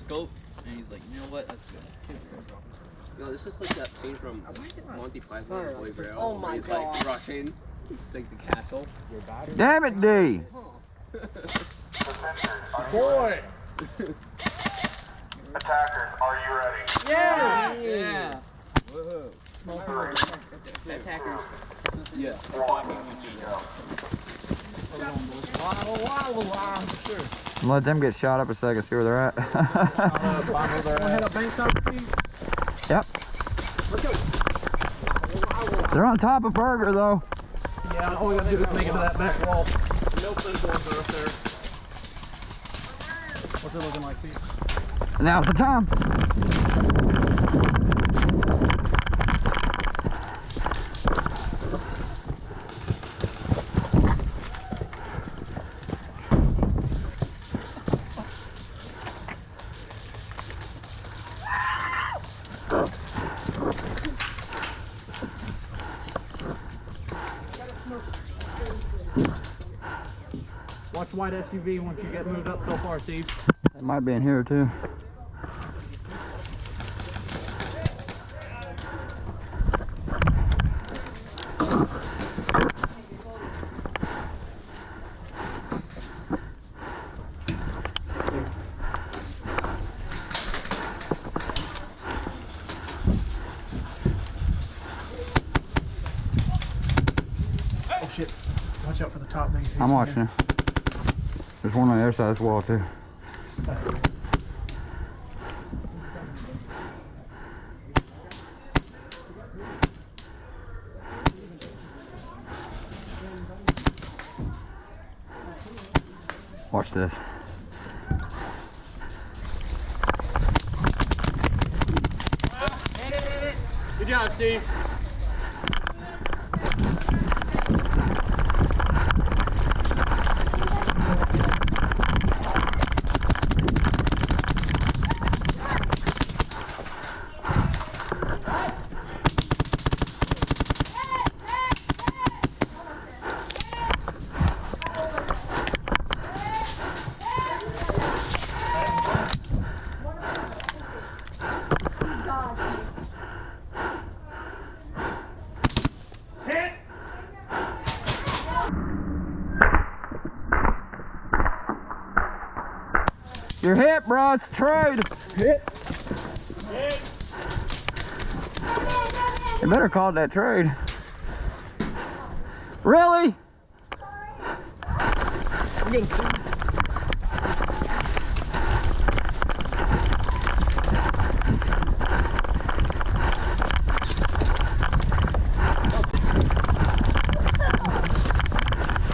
scope, and he's like, you know what? That's good. Yo, this is like that scene from Monty Python and Holy Grail. Oh my he's god. like rushing, like the castle. Damn it, D! Boy! Attackers, are you ready? Yeah! Yeah! Whoa. Small team attackers. Yeah. Let them get shot up a second, see where they're at. Yep. They're on top of Burger though. Yeah, all we gotta do is make it to that back wall. No flintboards are up there. What's it looking like, Steve? Now's the time. Watch white SUV once you get moved up so far, Steve. It might be in here too. Oh shit. Watch out for the top thing. I'm watching it. There's one on the other side of this wall too. Watch this. Good job, Steve. You're hit, bro. It's a trade. Hit. You better call it that trade. Really?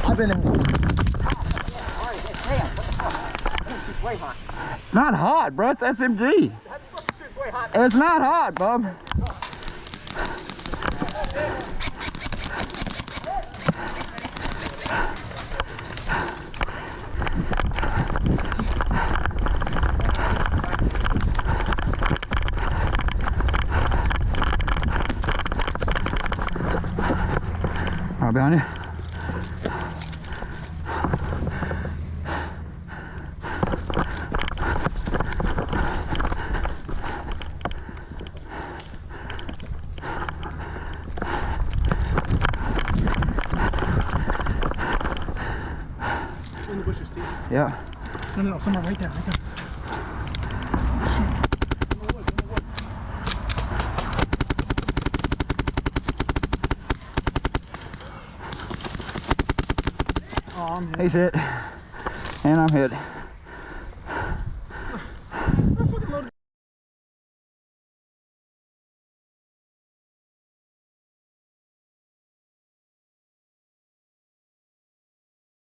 I've been in. It's not hot, bro. It's SMG. It's not hot, bub. Right behind you. In the bushes, Steve. Yeah. No, somewhere right there, right there. He's hit. And I'm hit.